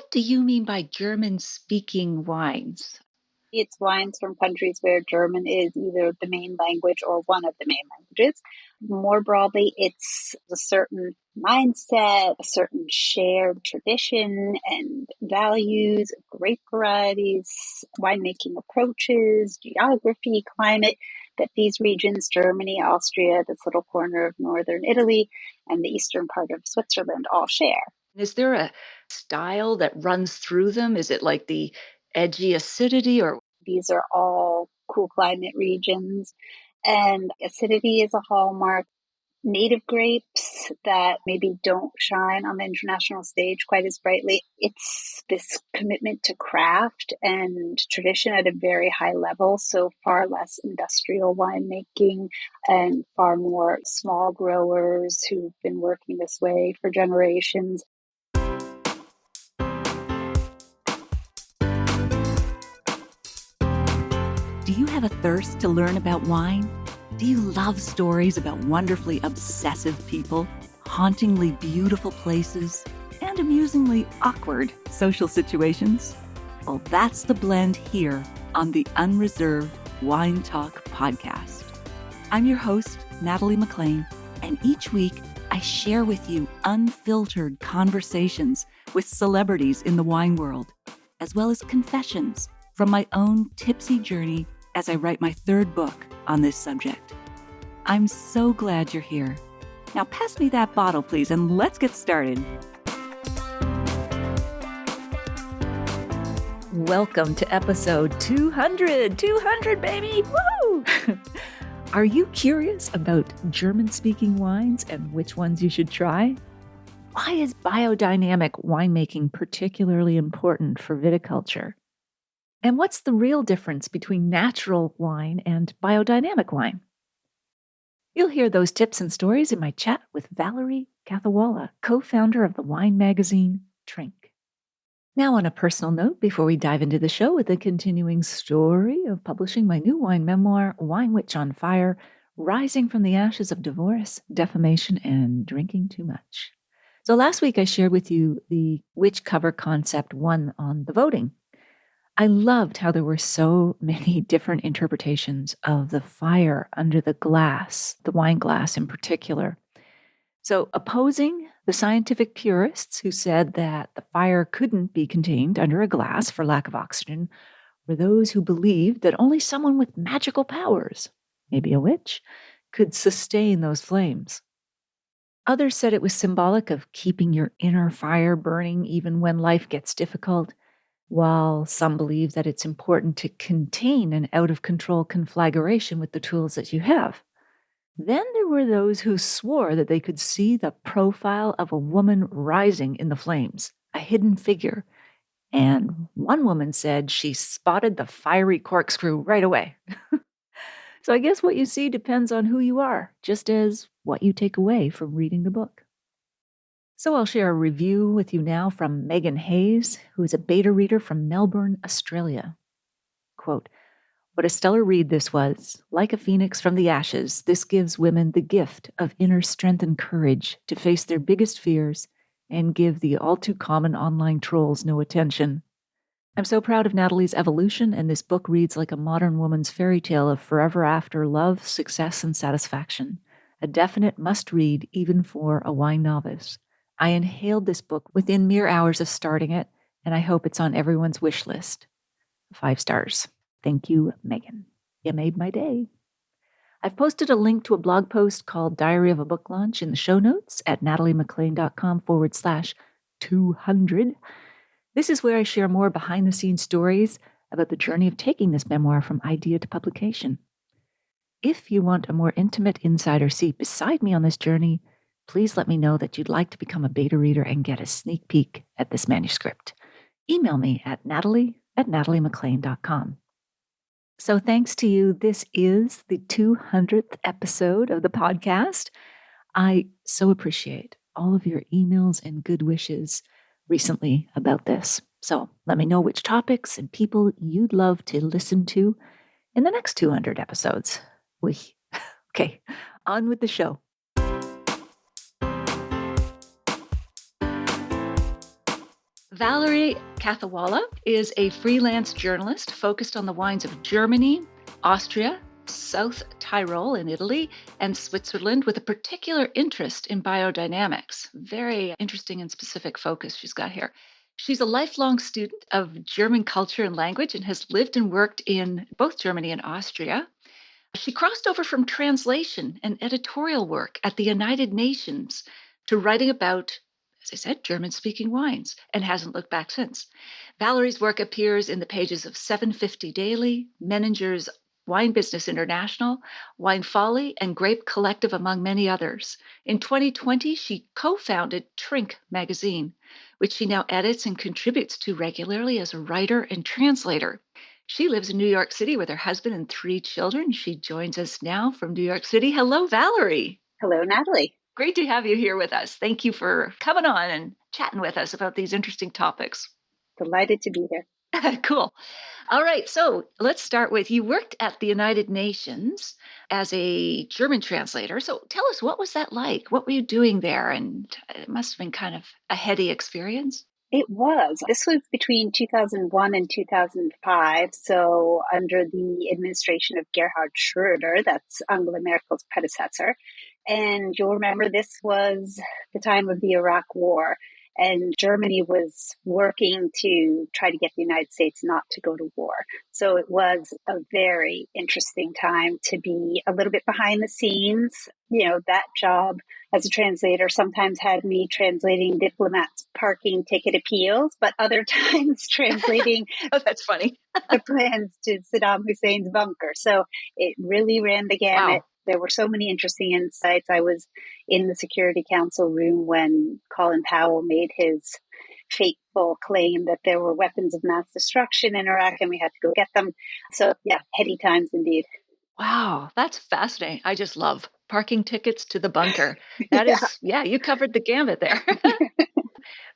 What do you mean by German-speaking wines? It's wines from countries where German is either the main language or one of the main languages. More broadly, it's a certain mindset, a certain shared tradition and values, grape varieties, winemaking approaches, geography, climate, that these regions, Germany, Austria, this little corner of northern Italy, and the eastern part of Switzerland, all share. Is there a style that runs through them? Is it like the edgy acidity or These are all cool climate regions, and acidity is a hallmark. Native grapes that maybe don't shine on the international stage quite as brightly. It's this commitment to craft and tradition at a very high level, so far less industrial winemaking and far more small growers who've been working this way for generations. Do you have a thirst to learn about wine? Do you love stories about wonderfully obsessive people, hauntingly beautiful places, and amusingly awkward social situations? Well, that's the blend here on the Unreserved Wine Talk podcast. I'm your host, Natalie McLean, and each week I share with you unfiltered conversations with celebrities in the wine world, as well as confessions from my own tipsy journey as I write my third book on this subject. I'm so glad you're here. Now pass me that bottle, please, and let's get started. Welcome to episode 200. 200, baby! Woo! Are you curious about German-speaking wines and which ones you should try? Why is biodynamic winemaking particularly important for viticulture? And what's the real difference between natural wine and biodynamic wine? You'll hear those tips and stories in my chat with Valerie Kathawala, co-founder of the wine magazine TRINK. Now, on a personal note, before we dive into the show with the continuing story of publishing my new wine memoir, Wine Witch on Fire, Rising from the Ashes of Divorce, Defamation, and Drinking Too Much. So last week I shared with you the witch cover concept one on the voting. I loved how there were so many different interpretations of the fire under the glass, the wine glass in particular. So opposing the scientific purists who said that the fire couldn't be contained under a glass for lack of oxygen were those who believed that only someone with magical powers, maybe a witch, could sustain those flames. Others said it was symbolic of keeping your inner fire burning even when life gets difficult, while some believe that it's important to contain an out-of-control conflagration with the tools that you have. Then there were those who swore that they could see the profile of a woman rising in the flames, a hidden figure. And one woman said she spotted the fiery corkscrew right away. So I guess what you see depends on who you are, just as what you take away from reading the book. So I'll share a review with you now from Megan Hayes, who is a beta reader from Melbourne, Australia. Quote, "What a stellar read this was. Like a phoenix from the ashes, this gives women the gift of inner strength and courage to face their biggest fears and give the all-too-common online trolls no attention. I'm so proud of Natalie's evolution, and this book reads like a modern woman's fairy tale of forever after love, success, and satisfaction. A definite must-read even for a wine novice. I inhaled this book within mere hours of starting it, and I hope it's on everyone's wish list. 5 stars. Thank you, Megan. You made my day." I've posted a link to a blog post called Diary of a Book Launch in the show notes at nataliemclean.com/200. This is where I share more behind-the-scenes stories about the journey of taking this memoir from idea to publication. If you want a more intimate insider seat beside me on this journey, please let me know that you'd like to become a beta reader and get a sneak peek at this manuscript. Email me at natalie@nataliemclean.com. So thanks to you, this is the 200th episode of the podcast. I so appreciate all of your emails and good wishes recently about this. So let me know which topics and people you'd love to listen to in the next 200 episodes. Okay, on with the show. Valerie Kathawala is a freelance journalist focused on the wines of Germany, Austria, South Tyrol in Italy, and Switzerland, with a particular interest in biodynamics. Very interesting and specific focus she's got here. She's a lifelong student of German culture and language and has lived and worked in both Germany and Austria. She crossed over from translation and editorial work at the United Nations to writing about, as I said, German speaking wines, and hasn't looked back since. Valerie's work appears in the pages of 750 Daily, Menninger's Wine Business International, Wine Folly, and Grape Collective, among many others. In 2020, she co-founded TRINK magazine, which she now edits and contributes to regularly as a writer and translator. She lives in New York City with her husband and 3 children. She joins us now from New York City. Hello, Valerie. Hello, Natalie. Great to have you here with us. Thank you for coming on and chatting with us about these interesting topics. Delighted to be here. Cool. All right. So let's start with, you worked at the United Nations as a German translator. So tell us, what was that like? What were you doing there? And it must have been kind of a heady experience. It was. This was between 2001 and 2005. So under the administration of Gerhard Schröder, that's Angela Merkel's predecessor. And you'll remember this was the time of the Iraq War. And Germany was working to try to get the United States not to go to war. So it was a very interesting time to be a little bit behind the scenes. You know, that job as a translator sometimes had me translating diplomats' parking ticket appeals, but other times translating Oh, that's funny. the plans to Saddam Hussein's bunker. So it really ran the gamut. Wow. There were so many interesting insights. I was in the Security Council room when Colin Powell made his fateful claim that there were weapons of mass destruction in Iraq and we had to go get them. So yeah, heady times indeed. Wow, that's fascinating. I just love parking tickets to the bunker. That is, yeah, you covered the gamut there.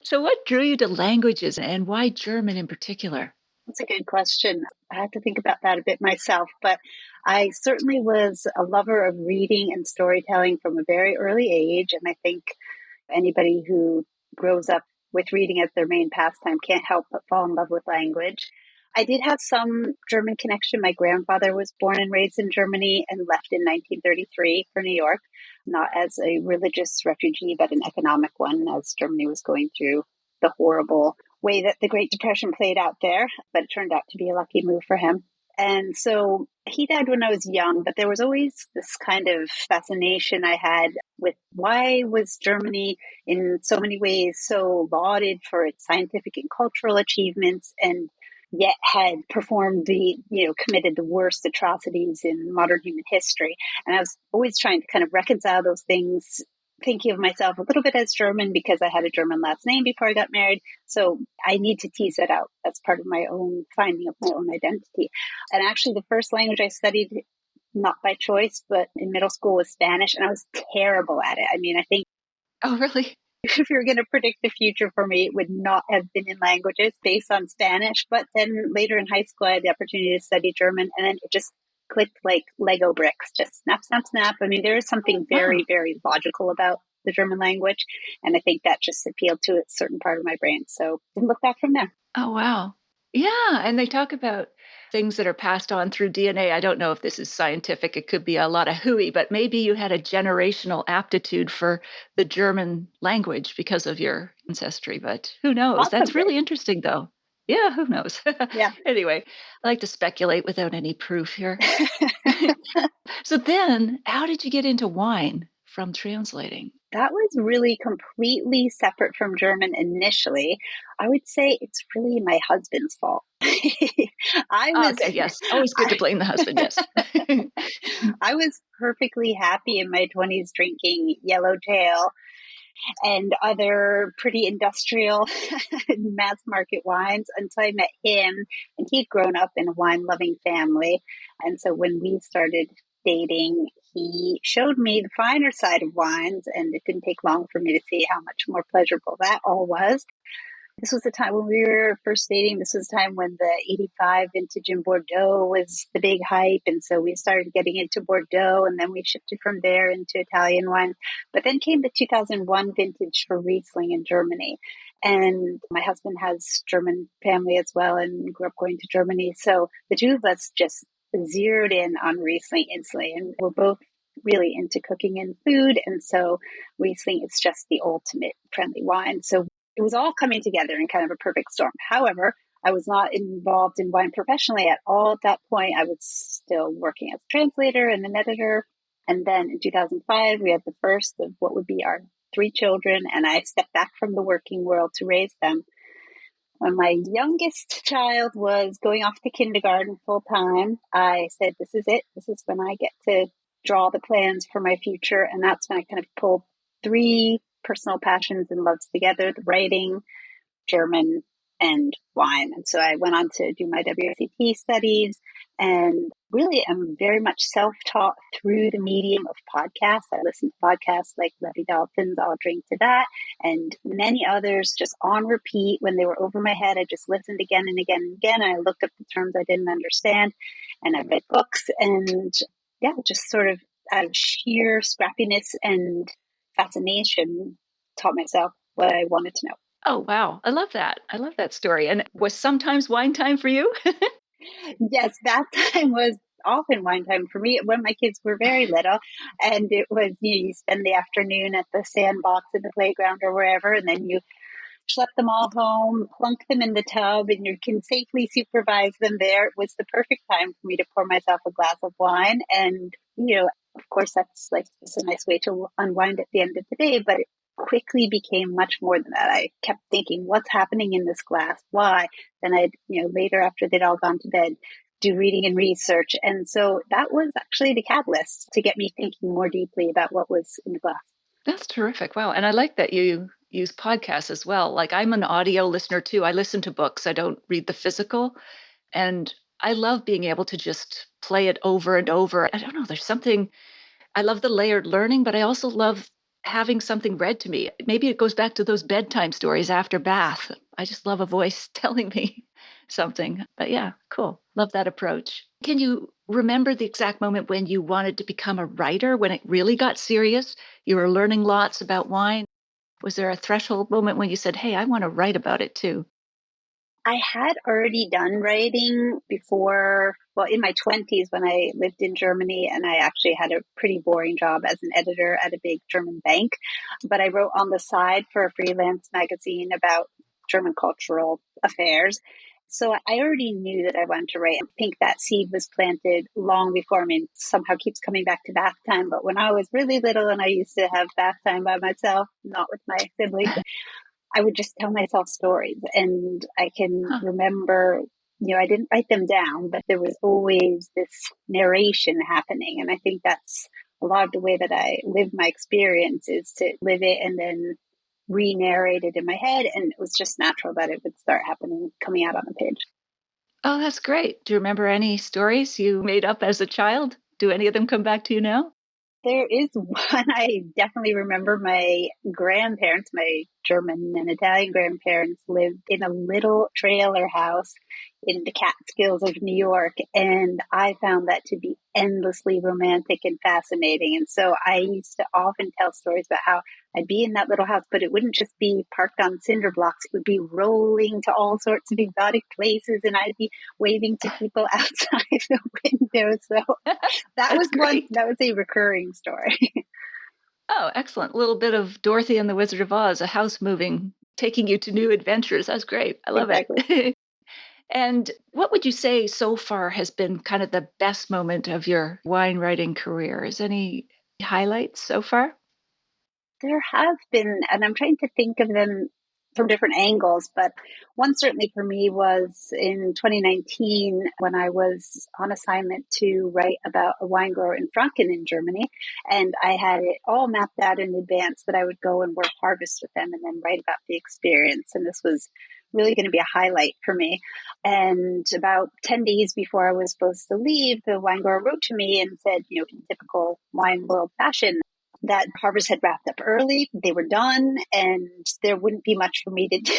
So what drew you to languages and why German in particular? That's a good question. I have to think about that a bit myself, but I certainly was a lover of reading and storytelling from a very early age. And I think anybody who grows up with reading as their main pastime can't help but fall in love with language. I did have some German connection. My grandfather was born and raised in Germany and left in 1933 for New York, not as a religious refugee, but an economic one, as Germany was going through the horrible way that the Great Depression played out there. But it turned out to be a lucky move for him. And so he died when I was young, but there was always this kind of fascination I had with why was Germany in so many ways so lauded for its scientific and cultural achievements, and yet had committed the worst atrocities in modern human history. And I was always trying to kind of reconcile those things, thinking of myself a little bit as German because I had a German last name before I got married. So I need to tease it out as part of my own finding of my own identity. And actually the first language I studied, not by choice, but in middle school, was Spanish. And I was terrible at it. I mean, I think Oh, really? if you're going to predict the future for me, it would not have been in languages based on Spanish. But then later in high school, I had the opportunity to study German, and then it just clicked like Lego bricks, just snap, snap, snap. I mean, there is something very, very logical about the German language. And I think that just appealed to a certain part of my brain. So didn't look back from there. Oh, wow. Yeah. And they talk about things that are passed on through DNA. I don't know if this is scientific. It could be a lot of hooey, but maybe you had a generational aptitude for the German language because of your ancestry. But who knows? Possibly. That's really interesting, though. Yeah, who knows? Yeah. Anyway, I like to speculate without any proof here. So then, how did you get into wine from translating? That was really completely separate from German initially. I would say it's really my husband's fault. Okay, yes. Always good to blame the husband, yes. I was perfectly happy in my 20s drinking Yellowtail and other pretty industrial mass market wines until I met him. And he'd grown up in a wine loving family. And so when we started dating, he showed me the finer side of wines, and it didn't take long for me to see how much more pleasurable that all was. This was the time when we were first dating. This was the time when the 85 vintage in Bordeaux was the big hype. And so we started getting into Bordeaux, and then we shifted from there into Italian wine. But then came the 2001 vintage for Riesling in Germany. And my husband has German family as well and grew up going to Germany. So the two of us just zeroed in on Riesling instantly. And we're both really into cooking and food. And so Riesling is just the ultimate friendly wine. So it was all coming together in kind of a perfect storm. However, I was not involved in wine professionally at all at that point. I was still working as a translator and an editor. And then in 2005, we had the first of what would be our 3 children, and I stepped back from the working world to raise them. When my youngest child was going off to kindergarten full time, I said, this is it. This is when I get to draw the plans for my future. And that's when I kind of pulled 3 personal passions and loves together: the writing, German, and wine. And so I went on to do my WSET studies, and really am very much self-taught through the medium of podcasts. I listen to podcasts like Rudi Tossen, I'll Drink to That, and many others just on repeat. When they were over my head, I just listened again and again and again. And I looked up the terms I didn't understand, and I read books, and yeah, just sort of out of sheer scrappiness and fascination, taught myself what I wanted to know. Oh, wow. I love that. I love that story. And was sometimes wine time for you? Yes, that time was often wine time for me when my kids were very little. And it was, you spend the afternoon at the sandbox in the playground or wherever, and then you schlep them all home, plunk them in the tub, and you can safely supervise them there. It was the perfect time for me to pour myself a glass of wine. And, of course, that's like just a nice way to unwind at the end of the day, but it quickly became much more than that. I kept thinking, what's happening in this glass? Why? Then I'd, later after they'd all gone to bed, do reading and research. And so that was actually the catalyst to get me thinking more deeply about what was in the glass. That's terrific. Wow. And I like that you use podcasts as well. Like I'm an audio listener too. I listen to books. I don't read the physical. And I love being able to just play it over and over. I don't know. There's something, I love the layered learning, but I also love having something read to me. Maybe it goes back to those bedtime stories after bath. I just love a voice telling me something. But yeah, cool. Love that approach. Can you remember the exact moment when you wanted to become a writer, when it really got serious? You were learning lots about wine. Was there a threshold moment when you said, hey, I want to write about it too? I had already done writing before, well, in my 20s when I lived in Germany, and I actually had a pretty boring job as an editor at a big German bank. But I wrote on the side for a freelance magazine about German cultural affairs. So I already knew that I wanted to write. I think that seed was planted long before. I mean, somehow keeps coming back to bath time. But when I was really little and I used to have bath time by myself, not with my siblings, I would just tell myself stories. And I can remember, I didn't write them down, but there was always this narration happening. And I think that's a lot of the way that I live my experience, is to live it and then re-narrate it in my head. And it was just natural that it would start happening, coming out on the page. Oh, that's great. Do you remember any stories you made up as a child? Do any of them come back to you now? There is one I definitely remember. My grandparents, my German and Italian grandparents, lived in a little trailer house in the Catskills of New York. And I found that to be endlessly romantic and fascinating. And so I used to often tell stories about how I'd be in that little house, but it wouldn't just be parked on cinder blocks. It would be rolling to all sorts of exotic places, and I'd be waving to people outside the window. So that was great. that was a recurring story. Oh, excellent. A little bit of Dorothy and the Wizard of Oz, a house moving, taking you to new adventures. That's great. I love Exactly. it. And what would you say so far has been kind of the best moment of your wine writing career? Is any highlights so far? There have been, and I'm trying to think of them from different angles, but one certainly for me was in 2019 when I was on assignment to write about a wine grower in Franken in Germany. And I had it all mapped out in advance that I would go and work harvest with them and then write about the experience. And this was really going to be a highlight for me. And about 10 days before I was supposed to leave, the wine grower wrote to me and said, in typical wine world fashion, that harvest had wrapped up early. They were done, and there wouldn't be much for me to do.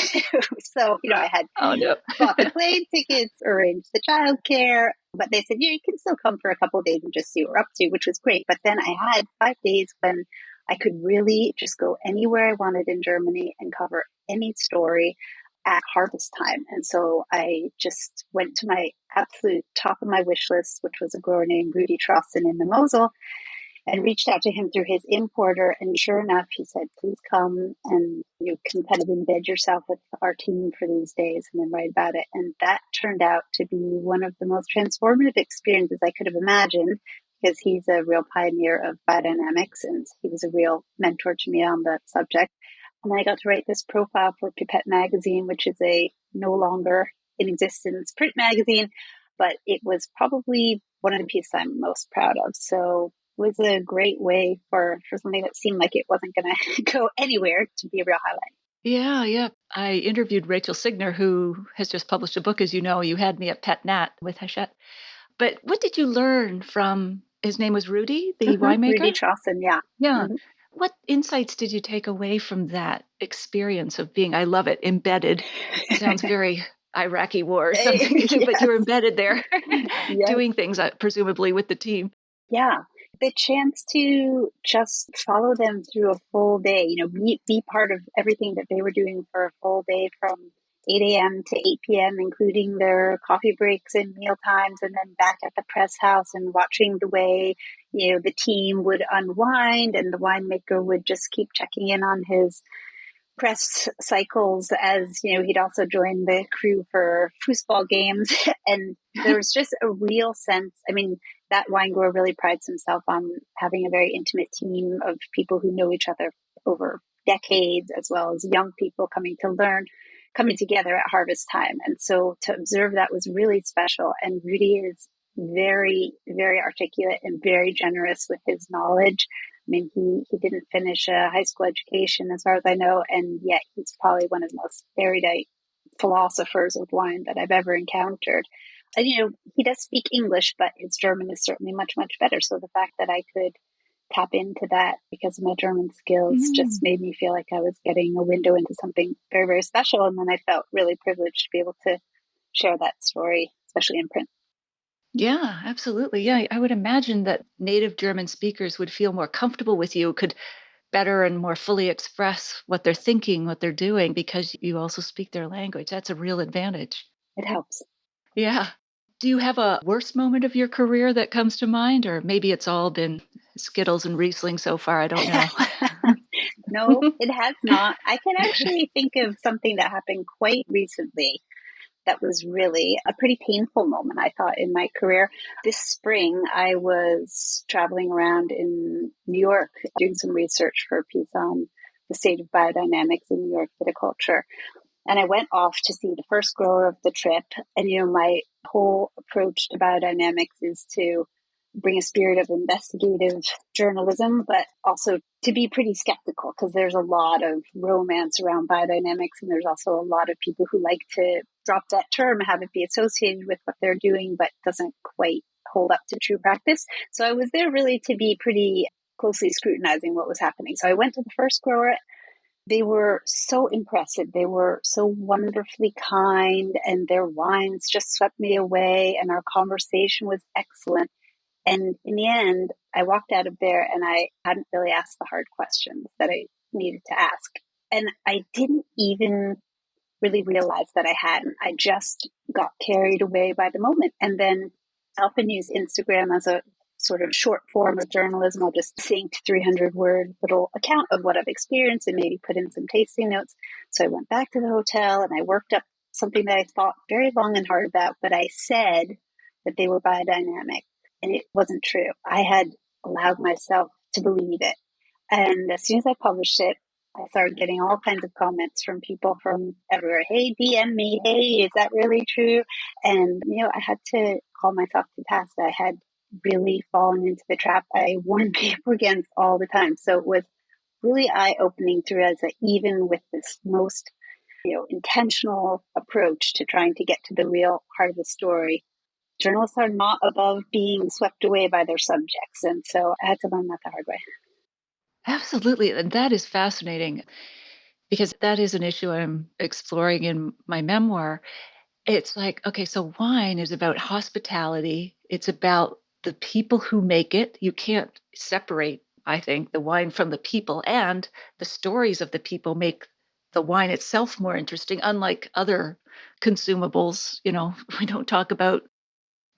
So, I had bought the plane tickets, arranged the childcare, but they said, you can still come for a couple of days and just see what we're up to, which was great. But then I had 5 days when I could really just go anywhere I wanted in Germany and cover any story at harvest time. And so I just went to my absolute top of my wish list, which was a grower named Rudi Tossen in the Mosel, and reached out to him through his importer. And sure enough, he said, please come and you can kind of embed yourself with our team for these days and then write about it. And that turned out to be one of the most transformative experiences I could have imagined, because he's a real pioneer of biodynamics and he was a real mentor to me on that subject. And I got to write this profile for Pipette magazine, which is a no longer in existence print magazine, but it was probably one of the pieces I'm most proud of. So it was a great way for something that seemed like it wasn't going to go anywhere to be a real highlight. Yeah, yeah. I interviewed Rachel Signer, who has just published a book, as you know. You had me at Pet Nat with Hachette. But what did you learn from, his name was Rudi, the winemaker? Rudi Tossen, yeah. Yeah. Mm-hmm. What insights did you take away from that experience of being, I love it, embedded? Sounds very Iraqi war or something, but you were embedded there Yes. doing things, presumably with the team. Yeah. The chance to just follow them through a full day, be part of everything that they were doing for a full day from 8 a.m. to 8 p.m., including their coffee breaks and meal times, and then back at the press house and watching the way, the team would unwind and the winemaker would just keep checking in on his press cycles, as he'd also joined the crew for foosball games. And there was just a real sense, that wine grower really prides himself on having a very intimate team of people who know each other over decades, as well as young people coming to learn, coming together at harvest time. And so to observe that was really special. And Rudi is very, very articulate and very generous with his knowledge. He didn't finish a high school education, as far as I know, and yet he's probably one of the most erudite philosophers of wine that I've ever encountered. And, he does speak English, but his German is certainly much, much better. So the fact that I could tap into that because of my German skills just made me feel like I was getting a window into something very, very special. And then I felt really privileged to be able to share that story, especially in print. Yeah, absolutely. Yeah, I would imagine that native German speakers would feel more comfortable with you, could better and more fully express what they're thinking, what they're doing, because you also speak their language. That's a real advantage. It helps. Yeah. Do you have a worst moment of your career that comes to mind? Or maybe it's all been Skittles and Riesling so far. I don't know. No, it has not. I can actually think of something that happened quite recently that was really a pretty painful moment, I thought, in my career. This spring, I was traveling around in New York doing some research for a piece on the state of biodynamics in New York viticulture. And I went off to see the first grower of the trip. And, my whole approach to biodynamics is to bring a spirit of investigative journalism, but also to be pretty skeptical, because there's a lot of romance around biodynamics. And there's also a lot of people who like to drop that term, have it be associated with what they're doing, but doesn't quite hold up to true practice. So I was there really to be pretty closely scrutinizing what was happening. So I went to the first grower. They were so impressive. They were so wonderfully kind, and their wines just swept me away, and our conversation was excellent. And in the end, I walked out of there and I hadn't really asked the hard questions that I needed to ask. And I didn't even really realize that I hadn't. I just got carried away by the moment. And then I often use Instagram as a sort of short form of journalism. I'll just sync 300-word little account of what I've experienced and maybe put in some tasting notes. So I went back to the hotel and I worked up something that I thought very long and hard about, but I said that they were biodynamic, and it wasn't true. I had allowed myself to believe it. And as soon as I published it, I started getting all kinds of comments from people from everywhere. Hey, DM me. Hey, is that really true? And, I had to call myself to task. I had really fallen into the trap I warn people against all the time. So it was really eye-opening to realize that even with this most, intentional approach to trying to get to the real heart of the story, journalists are not above being swept away by their subjects. And so I had to learn that the hard way. Absolutely. And that is fascinating because that is an issue I'm exploring in my memoir. It's like, okay, so wine is about hospitality. It's about the people who make it. You can't separate I think, the wine from the people, and the stories of the people make the wine itself more interesting, unlike other consumables. We don't talk about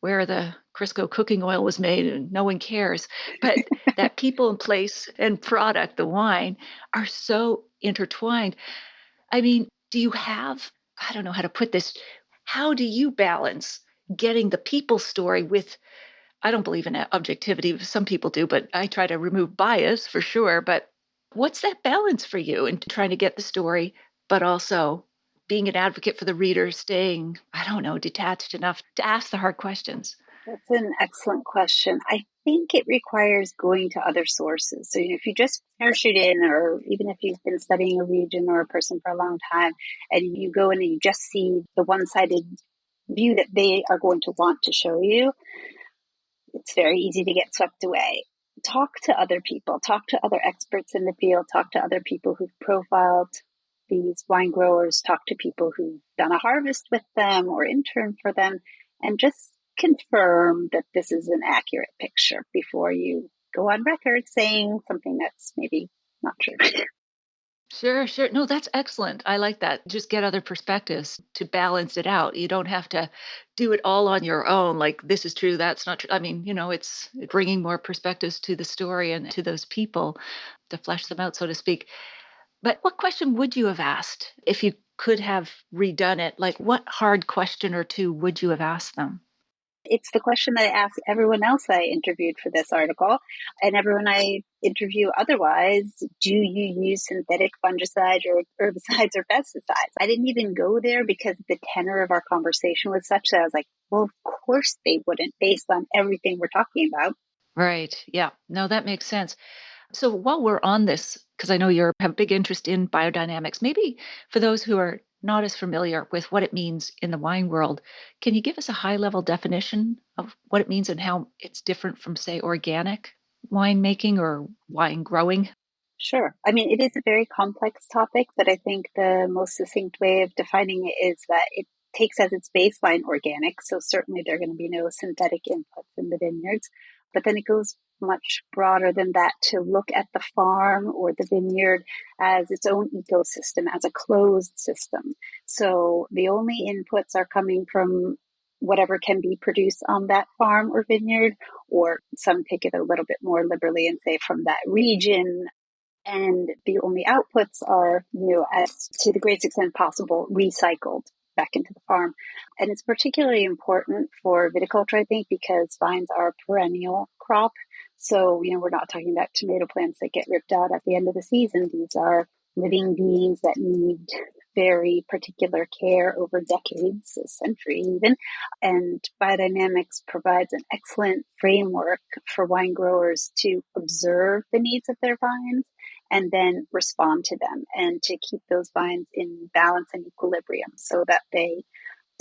where the Crisco cooking oil was made and no one cares. But that people and place and product, the wine, are so intertwined. I mean, do you have, I don't know how to put this, how do you balance getting the people story with, I don't believe in objectivity. Some people do, but I try to remove bias for sure. But what's that balance for you in trying to get the story, but also being an advocate for the reader, staying, I don't know, detached enough to ask the hard questions? That's an excellent question. I think it requires going to other sources. So, if you just parachute in, or even if you've been studying a region or a person for a long time, and you go in and you just see the one-sided view that they are going to want to show you, it's very easy to get swept away. Talk to other people, talk to other experts in the field, talk to other people who've profiled these wine growers, talk to people who've done a harvest with them or interned for them, and just confirm that this is an accurate picture before you go on record saying something that's maybe not true. Sure, sure. No, that's excellent. I like that. Just get other perspectives to balance it out. You don't have to do it all on your own. Like, this is true, that's not true. I mean, it's bringing more perspectives to the story and to those people to flesh them out, so to speak. But what question would you have asked if you could have redone it? Like, what hard question or two would you have asked them? It's the question that I ask everyone else I interviewed for this article and everyone I interview otherwise. Do you use synthetic fungicides or herbicides or pesticides? I didn't even go there because the tenor of our conversation was such that I was like, well, of course they wouldn't, based on everything we're talking about. Right. Yeah. No, that makes sense. So while we're on this, because I know you have a big interest in biodynamics, maybe for those who are not as familiar with what it means in the wine world, can you give us a high level definition of what it means and how it's different from, say, organic winemaking or wine growing? Sure. I mean, it is a very complex topic, but I think the most succinct way of defining it is that it takes as its baseline organic. So certainly there are going to be no synthetic inputs in the vineyards, but then it goes much broader than that to look at the farm or the vineyard as its own ecosystem, as a closed system. So the only inputs are coming from whatever can be produced on that farm or vineyard, or some take it a little bit more liberally and say from that region, and the only outputs are, as to the greatest extent possible, recycled back into the farm. And it's particularly important for viticulture, I think, because vines are a perennial crop. So, we're not talking about tomato plants that get ripped out at the end of the season. These are living beings that need very particular care over decades, a century even. And biodynamics provides an excellent framework for wine growers to observe the needs of their vines and then respond to them, and to keep those vines in balance and equilibrium so that they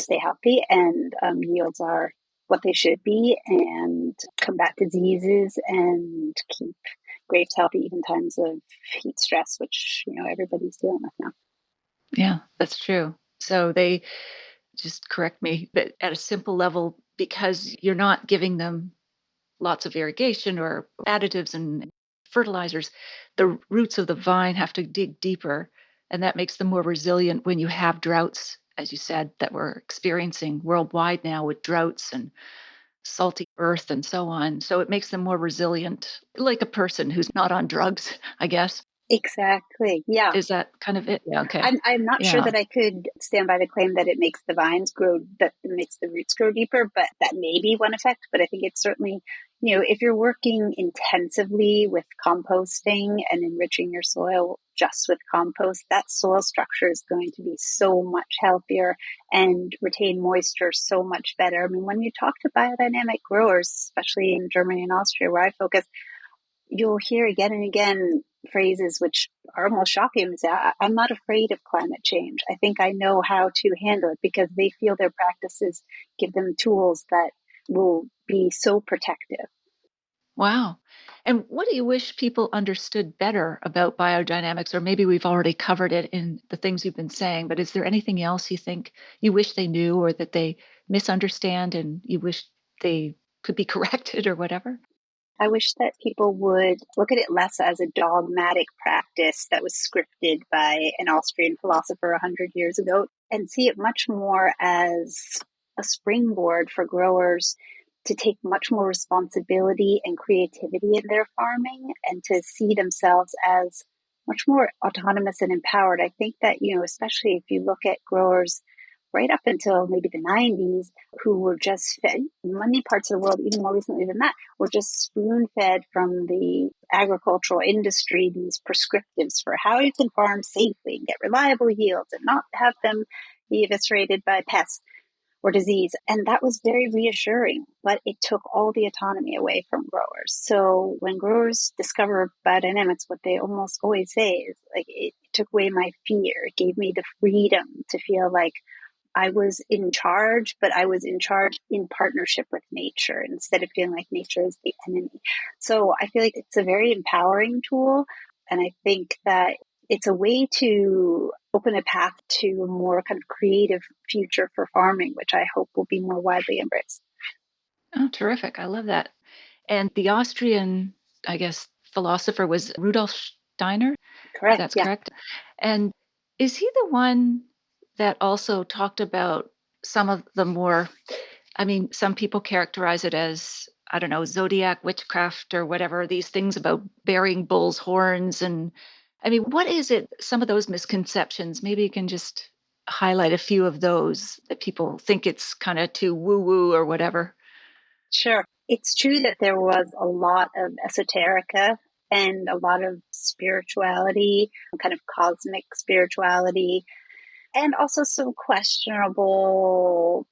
stay healthy and yields are what they should be, and combat diseases and keep grapes healthy even times of heat stress, which everybody's dealing with now. Yeah, that's true. So they, just correct me, but at a simple level, because you're not giving them lots of irrigation or additives and fertilizers, the roots of the vine have to dig deeper. And that makes them more resilient when you have droughts, as you said, that we're experiencing worldwide now with droughts and salty earth and so on. So it makes them more resilient, like a person who's not on drugs, I guess. Exactly. Yeah. Is that kind of it? Yeah. Okay. I'm not sure Yeah. that I could stand by the claim that it makes the vines grow, that it makes the roots grow deeper, but that may be one effect. But I think it's certainly, if you're working intensively with composting and enriching your soil just with compost, that soil structure is going to be so much healthier and retain moisture so much better. I mean, when you talk to biodynamic growers, especially in Germany and Austria, where I focus, you'll hear again and again phrases which are almost shocking. Say, I'm not afraid of climate change. I think I know how to handle it, because they feel their practices give them tools that will be so protective. Wow. And what do you wish people understood better about biodynamics? Or maybe we've already covered it in the things you've been saying, but is there anything else you think you wish they knew or that they misunderstand and you wish they could be corrected or whatever? I wish that people would look at it less as a dogmatic practice that was scripted by an Austrian philosopher 100 years ago and see it much more as a springboard for growers to take much more responsibility and creativity in their farming and to see themselves as much more autonomous and empowered. I think that, especially if you look at growers right up until maybe the 90s, who were just fed, many parts of the world, even more recently than that, were just spoon fed from the agricultural industry, these prescriptives for how you can farm safely and get reliable yields and not have them be eviscerated by pests or disease. And that was very reassuring, but it took all the autonomy away from growers. So when growers discover biodynamics, what they almost always say is like, it took away my fear. It gave me the freedom to feel like I was in charge, but I was in charge in partnership with nature instead of feeling like nature is the enemy. So I feel like it's a very empowering tool. And I think that it's a way to open a path to a more kind of creative future for farming, which I hope will be more widely embraced. Oh, terrific. I love that. And the Austrian, I guess, philosopher was Rudolf Steiner, if Correct. that's Yeah. correct. And is he the one that also talked about some of the more, I mean, some people characterize it as, I don't know, zodiac witchcraft or whatever, these things about burying bull's horns. And I mean, what is it, some of those misconceptions? Maybe you can just highlight a few of those that people think it's kind of too woo woo or whatever. Sure. It's true that there was a lot of esoterica and a lot of spirituality, kind of cosmic spirituality, and also some questionable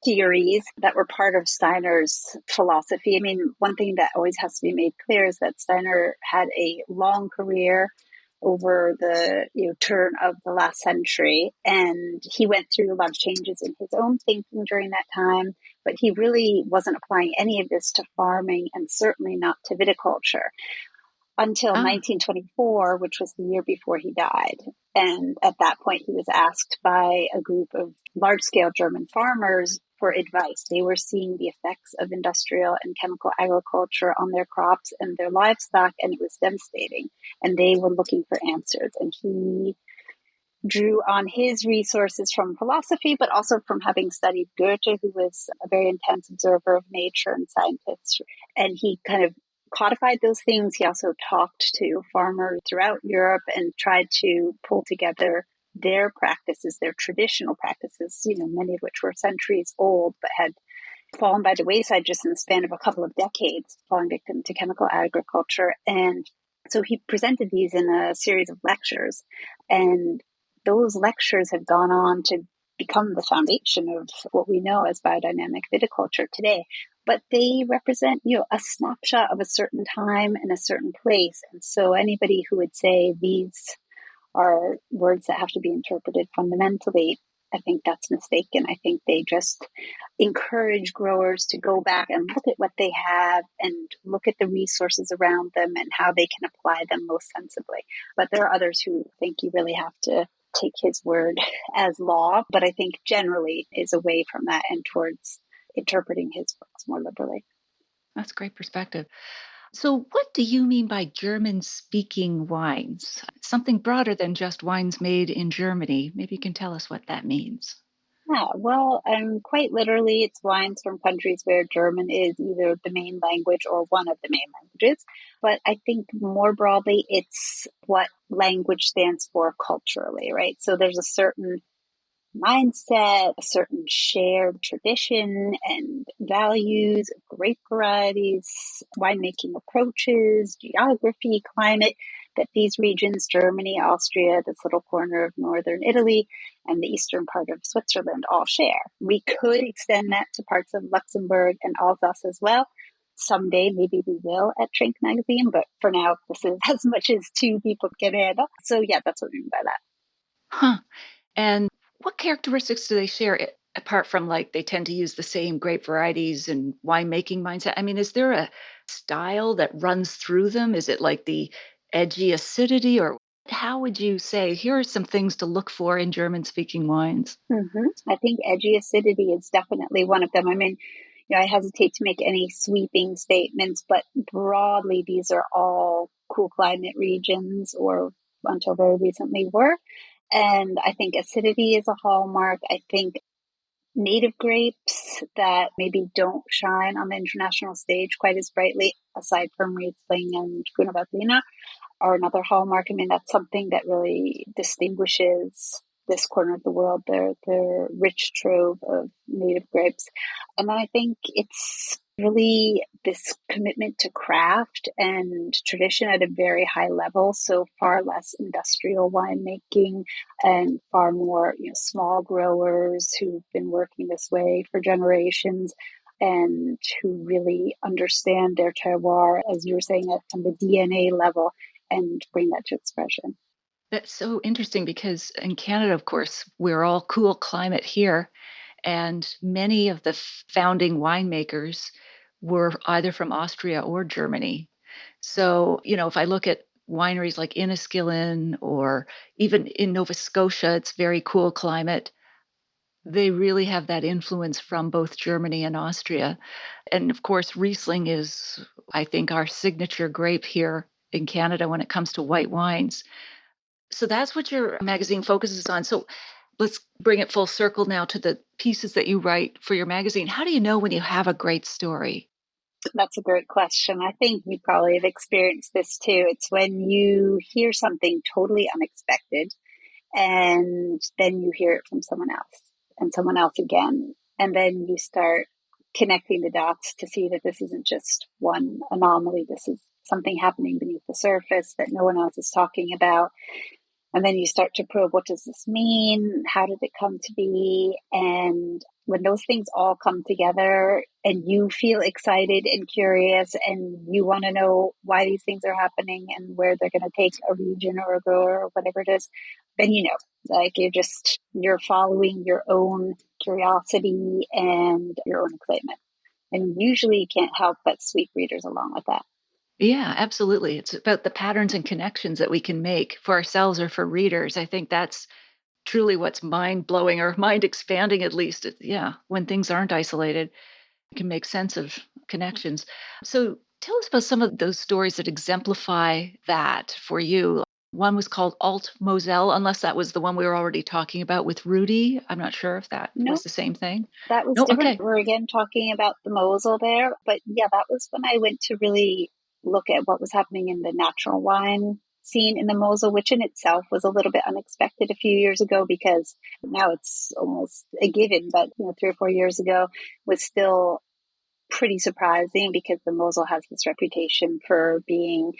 theories that were part of Steiner's philosophy. I mean, one thing that always has to be made clear is that Steiner had a long career over the turn of the last century, and he went through a lot of changes in his own thinking during that time, but he really wasn't applying any of this to farming and certainly not to viticulture until Ah, 1924, which was the year before he died. And at that point, he was asked by a group of large-scale German farmers for advice. They were seeing the effects of industrial and chemical agriculture on their crops and their livestock, and it was devastating. And they were looking for answers. And he drew on his resources from philosophy, but also from having studied Goethe, who was a very intense observer of nature and scientists. And he kind of codified those things. He also talked to farmers throughout Europe and tried to pull together their practices, their traditional practices, many of which were centuries old, but had fallen by the wayside just in the span of a couple of decades, falling victim to chemical agriculture. And so he presented these in a series of lectures, and those lectures have gone on to become the foundation of what we know as biodynamic viticulture today. But they represent, a snapshot of a certain time and a certain place. And so anybody who would say these are words that have to be interpreted fundamentally, I think that's mistaken. I think they just encourage growers to go back and look at what they have and look at the resources around them and how they can apply them most sensibly. But there are others who think you really have to take his word as law, but I think generally is away from that and towards interpreting his works more liberally. that's great perspective. So, what do you mean by German speaking wines? Something broader than just wines made in Germany. Maybe you can tell us what that means. Yeah, well, quite literally, it's wines from countries where German is either the main language or one of the main languages. But I think more broadly, it's what language stands for culturally, right? So there's a certain mindset, a certain shared tradition and values, grape varieties, winemaking approaches, geography, climate, that these regions, Germany, Austria, this little corner of northern Italy, and the eastern part of Switzerland all share. We could extend that to parts of Luxembourg and Alsace as well. Someday, maybe we will at TRINK magazine, but for now, this is as much as two people can handle. So yeah, that's what I mean by that. Huh. And what characteristics do they share apart from like they tend to use the same grape varieties and winemaking mindset? I mean, is there a style that runs through them? Is it like the edgy acidity, or how would you say here are some things to look for in German speaking wines? I think edgy acidity is definitely one of them. I mean, I hesitate to make any sweeping statements, but broadly, these are all cool climate regions, or until very recently were. And I think acidity is a hallmark. I think native grapes that maybe don't shine on the international stage quite as brightly, aside from Riesling and Grüne are another hallmark. I mean, that's something that really distinguishes this corner of the world, their rich trove of native grapes. And then I think it's really this commitment to craft and tradition at a very high level. So far less industrial winemaking and far more, small growers who've been working this way for generations and who really understand their terroir, as you were saying, at kind of the DNA level, and bring that to expression. That's so interesting because in Canada, of course, we're all cool climate here. And many of the founding winemakers were either from Austria or Germany. So, if I look at wineries like Inniskillin or even in Nova Scotia, it's very cool climate. They really have that influence from both Germany and Austria. And of course, Riesling is, I think, our signature grape here in Canada when it comes to white wines. So that's what your magazine focuses on. So let's bring it full circle now to the pieces that you write for your magazine. How do you know when you have a great story? That's a great question. I think you probably have experienced this too. It's when you hear something totally unexpected and then you hear it from someone else and someone else again. And then you start connecting the dots to see that this isn't just one anomaly. This is something happening beneath the surface that no one else is talking about. And then you start to probe, what does this mean? How did it come to be? And when those things all come together and you feel excited and curious and you want to know why these things are happening and where they're going to take a region or a grower or whatever it is, then like you're following your own curiosity and your own excitement. And usually you can't help but sweep readers along with that. Yeah, absolutely. It's about the patterns and connections that we can make for ourselves or for readers. I think that's truly what's mind blowing or mind expanding, at least. Yeah, when things aren't isolated, you can make sense of connections. So tell us about some of those stories that exemplify that for you. One was called Alt Mosel, unless that was the one we were already talking about with Rudi. I'm not sure if that No, was the same thing. that was No, different. okay. We're again talking about the Mosel there. But yeah, that was when I went to really look at what was happening in the natural wine scene in the Mosel, which in itself was a little bit unexpected a few years ago, because now it's almost a given. But 3 or 4 years ago was still pretty surprising, because the Mosel has this reputation for being,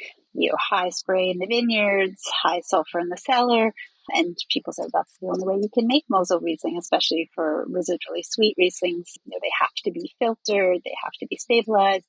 high spray in the vineyards, high sulfur in the cellar. And people said that's the only way you can make Mosel Riesling, especially for residually sweet Rieslings. They have to be filtered, they have to be stabilized.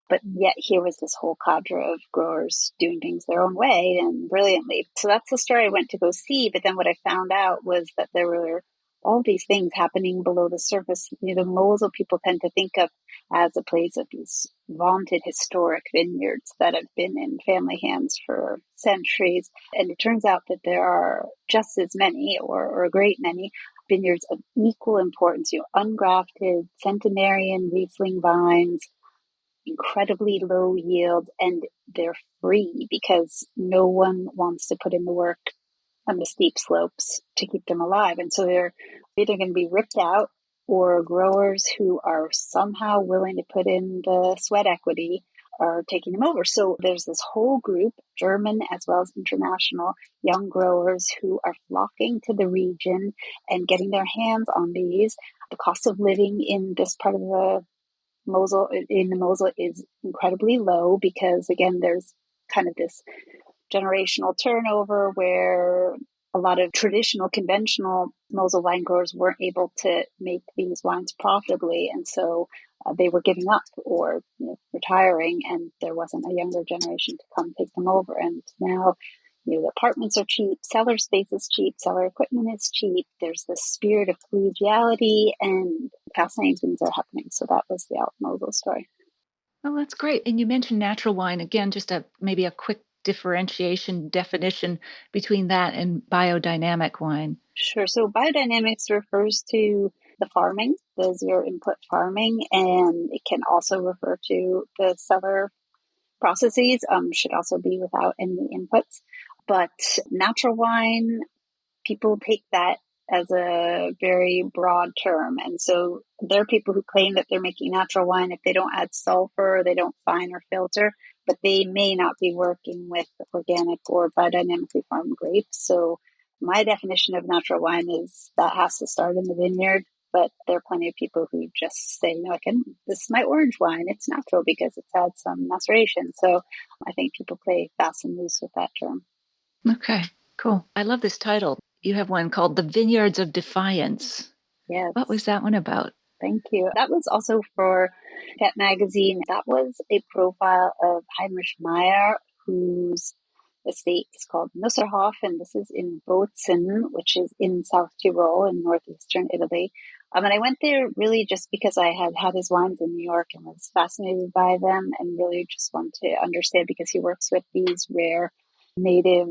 But yet here was this whole cadre of growers doing things their own way and brilliantly. So that's the story I went to go see. But then what I found out was that there were all these things happening below the surface. The Mosel people tend to think of as a place of these vaunted historic vineyards that have been in family hands for centuries. And it turns out that there are just as many, or a great many, vineyards of equal importance, ungrafted centenarian Riesling vines, incredibly low yield, and they're free because no one wants to put in the work on the steep slopes to keep them alive. And so they're either going to be ripped out, or growers who are somehow willing to put in the sweat equity are taking them over. So there's this whole group, German as well as international, young growers who are flocking to the region and getting their hands on these. The cost of living in this part of the Mosel is incredibly low, because again, there's kind of this generational turnover where a lot of traditional, conventional Mosel wine growers weren't able to make these wines profitably. And so they were giving up or retiring, and there wasn't a younger generation to come take them over. And now, the apartments are cheap, cellar space is cheap, cellar equipment is cheap. There's this spirit of collegiality, and fascinating things are happening. So that was the Alt Mosel story. Oh, that's great. And you mentioned natural wine. Again, just maybe a quick differentiation definition between that and biodynamic wine. Sure. So biodynamics refers to the farming, the zero input farming, and it can also refer to the cellar processes, should also be without any inputs. But natural wine, people take that as a very broad term. And so there are people who claim that they're making natural wine if they don't add sulfur, they don't fine or filter, but they may not be working with organic or biodynamically farmed grapes. So my definition of natural wine is that has to start in the vineyard. But there are plenty of people who just say, this is my orange wine. It's natural because it's had some maceration. So I think people play fast and loose with that term. Okay, cool. I love this title. You have one called The Vineyards of Defiance. Yes. What was that one about? Thank you. That was also for Pet Magazine. That was a profile of Heinrich Meyer, whose estate is called Nusserhof, and this is in Bozen, which is in South Tyrol in northeastern Italy. And I went there really just because I had had his wines in New York and was fascinated by them, and really just wanted to understand, because he works with these rare native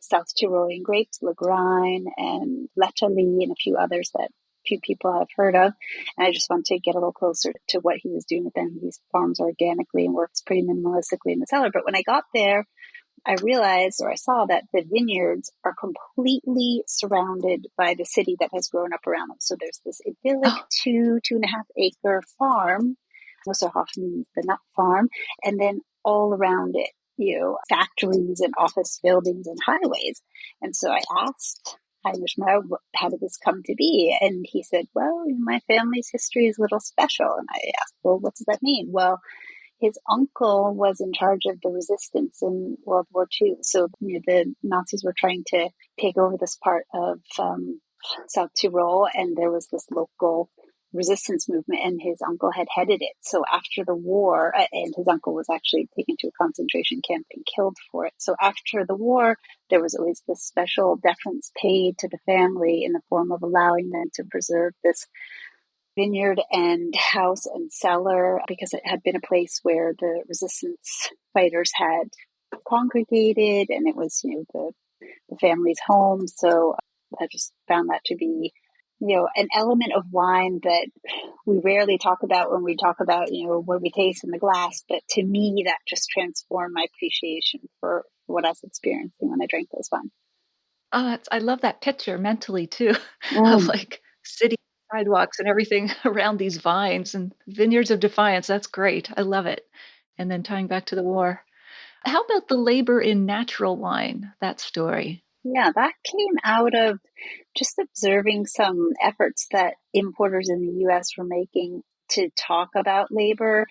South Tyrolean grapes, Lagrine and Letali, and a few others that few people have heard of. And I just want to get a little closer to what he was doing with them. He farms organically and works pretty minimalistically in the cellar. But when I got there, I realized, or I saw, that the vineyards are completely surrounded by the city that has grown up around them. So there's this idyllic 2.5 acre farm. Mosel means the nut farm. And then all around it, factories and office buildings and highways. And so I asked Heinrich Meyer, how did this come to be? And he said, well, my family's history is a little special. And I asked, well, what does that mean? Well, his uncle was in charge of the resistance in World War II. So the Nazis were trying to take over this part of South Tyrol, and there was this local resistance movement, and his uncle had headed it. So after the war, and his uncle was actually taken to a concentration camp and killed for it. So after the war, there was always this special deference paid to the family in the form of allowing them to preserve this vineyard and house and cellar, because it had been a place where the resistance fighters had congregated, and it was, the family's home. So I just found that to be, an element of wine that we rarely talk about when we talk about, what we taste in the glass. But to me, that just transformed my appreciation for what I was experiencing when I drank those wines. Oh, I love that picture mentally too, of like city sidewalks and everything around these vines and vineyards of defiance. That's great. I love it. And then tying back to the war. How about the labor in natural wine, that story? Yeah, that came out of just observing some efforts that importers in the US were making to talk about labor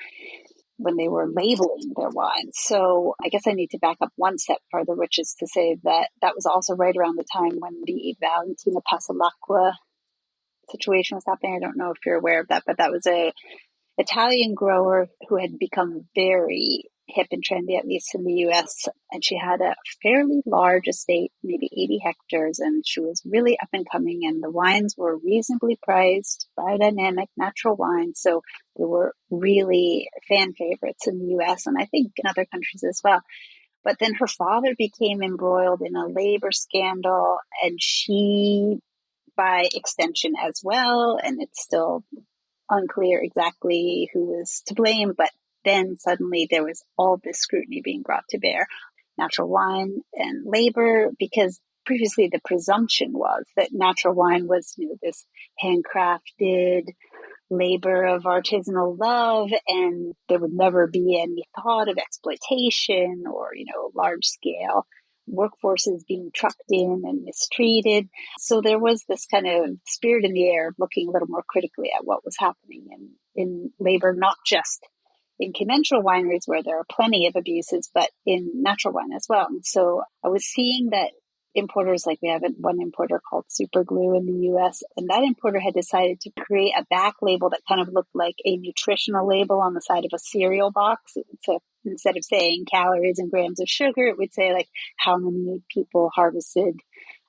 when they were labeling their wines. So I guess I need to back up one step further, which is to say that that was also right around the time when the Valentina Passalacqua situation was happening. I don't know if you're aware of that, but that was a Italian grower who had become very hip and trendy, at least in the US. And she had a fairly large estate, maybe 80 hectares, and she was really up and coming. And the wines were reasonably priced, biodynamic, natural wines. So they were really fan favorites in the US, and I think in other countries as well. But then her father became embroiled in a labor scandal, and she, by extension as well, and it's still unclear exactly who was to blame, but then suddenly there was all this scrutiny being brought to bear, natural wine and labor, because previously the presumption was that natural wine was, this handcrafted labor of artisanal love, and there would never be any thought of exploitation or, large scale workforces being trucked in and mistreated. So there was this kind of spirit in the air of looking a little more critically at what was happening in labor, not just in conventional wineries where there are plenty of abuses, but in natural wine as well. And so I was seeing that importers, like we have one importer called Superglue in the US, and that importer had decided to create a back label that kind of looked like a nutritional label on the side of a cereal box. So instead of saying calories and grams of sugar, it would say like how many people harvested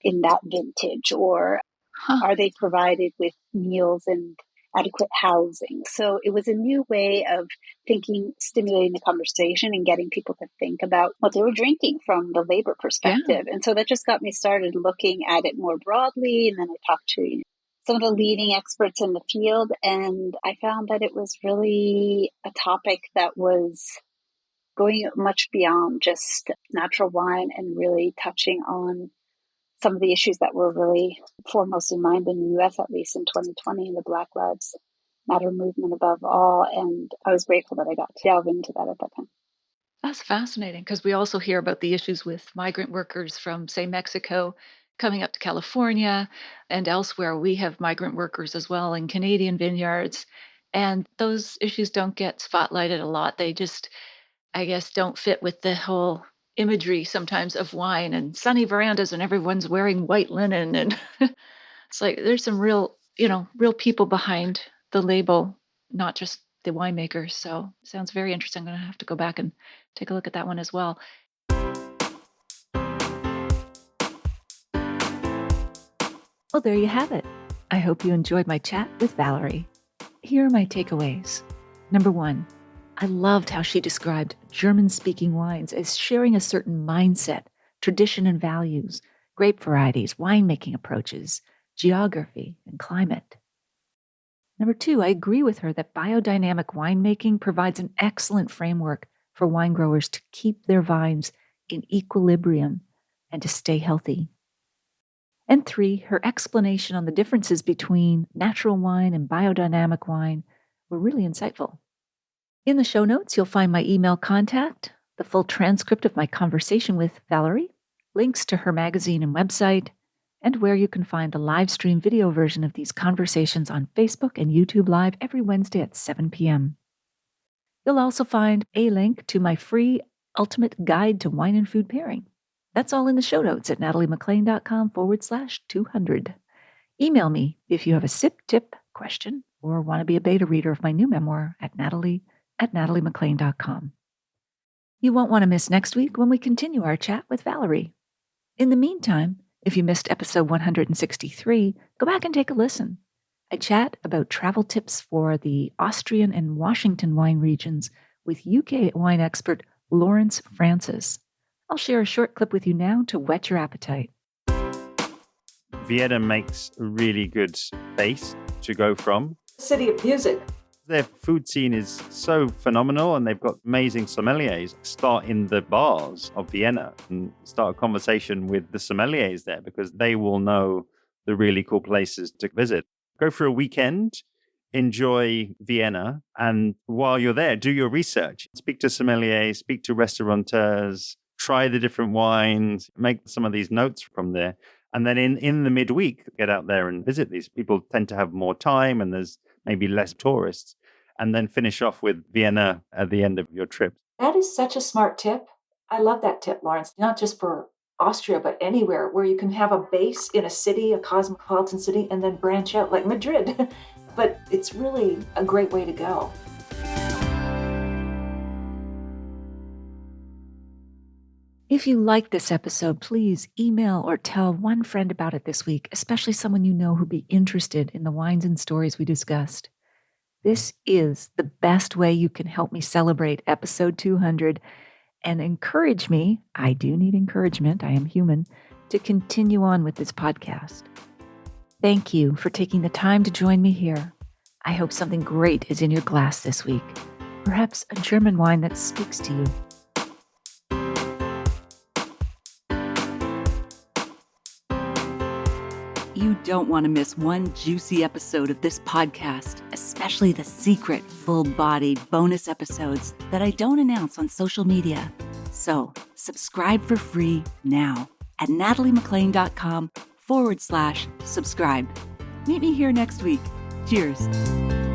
in that vintage, or are they provided with meals and adequate housing. So it was a new way of thinking, stimulating the conversation and getting people to think about what they were drinking from the labor perspective. Yeah. And so that just got me started looking at it more broadly. And then I talked to some of the leading experts in the field. And I found that it was really a topic that was going much beyond just natural wine and really touching on some of the issues that were really foremost in mind in the US, at least in 2020, the Black Lives Matter movement above all. And I was grateful that I got to delve into that at that time. That's fascinating because we also hear about the issues with migrant workers from, say, Mexico coming up to California and elsewhere. We have migrant workers as well in Canadian vineyards. And those issues don't get spotlighted a lot. They just, I guess, don't fit with the whole imagery sometimes of wine and sunny verandas and everyone's wearing white linen. And it's like there's some real people behind the label, not just the winemakers. So sounds very interesting. I'm going to have to go back and take a look at that one as well. Well, there you have it. I hope you enjoyed my chat with Valerie. Here are my takeaways. Number 1, I loved how she described German-speaking wines as sharing a certain mindset, tradition and values, grape varieties, winemaking approaches, geography, and climate. Number 2, I agree with her that biodynamic winemaking provides an excellent framework for wine growers to keep their vines in equilibrium and to stay healthy. And 3, her explanation on the differences between natural wine and biodynamic wine were really insightful. In the show notes, you'll find my email contact, the full transcript of my conversation with Valerie, links to her magazine and website, and where you can find the live stream video version of these conversations on Facebook and YouTube Live every Wednesday at 7 p.m. You'll also find a link to my free Ultimate Guide to Wine and Food Pairing. That's all in the show notes at nataliemaclean.com/200. Email me if you have a sip tip question or want to be a beta reader of my new memoir at natalie@nataliemaclean.com. You won't want to miss next week when we continue our chat with Valerie. In the meantime, if you missed episode 163, go back and take a listen. I chat about travel tips for the Austrian and Washington wine regions with UK wine expert Lawrence Francis. I'll share a short clip with you now to whet your appetite. Vienna makes a really good base to go from. City of music. Their food scene is so phenomenal, and they've got amazing sommeliers. Start in the bars of Vienna and start a conversation with the sommeliers there, because they will know the really cool places to visit. Go for a weekend, enjoy Vienna, and while you're there, do your research. Speak to sommeliers, speak to restaurateurs, try the different wines, make some of these notes from there. And then in the midweek, get out there and visit these. People tend to have more time and there's maybe less tourists. And then finish off with Vienna at the end of your trip. That is such a smart tip. I love that tip, Lawrence. Not just for Austria, but anywhere where you can have a base in a city, a cosmopolitan city, and then branch out like Madrid. But it's really a great way to go. If you like this episode, please email or tell one friend about it this week, especially someone you know who'd be interested in the wines and stories we discussed. This is the best way you can help me celebrate episode 200 and encourage me, I do need encouragement, I am human, to continue on with this podcast. Thank you for taking the time to join me here. I hope something great is in your glass this week. Perhaps a German wine that speaks to you. You don't want to miss one juicy episode of this podcast, especially the secret, full-bodied bonus episodes that I don't announce on social media. So, subscribe for free now at nataliemaclean.com/subscribe. Meet me here next week. Cheers.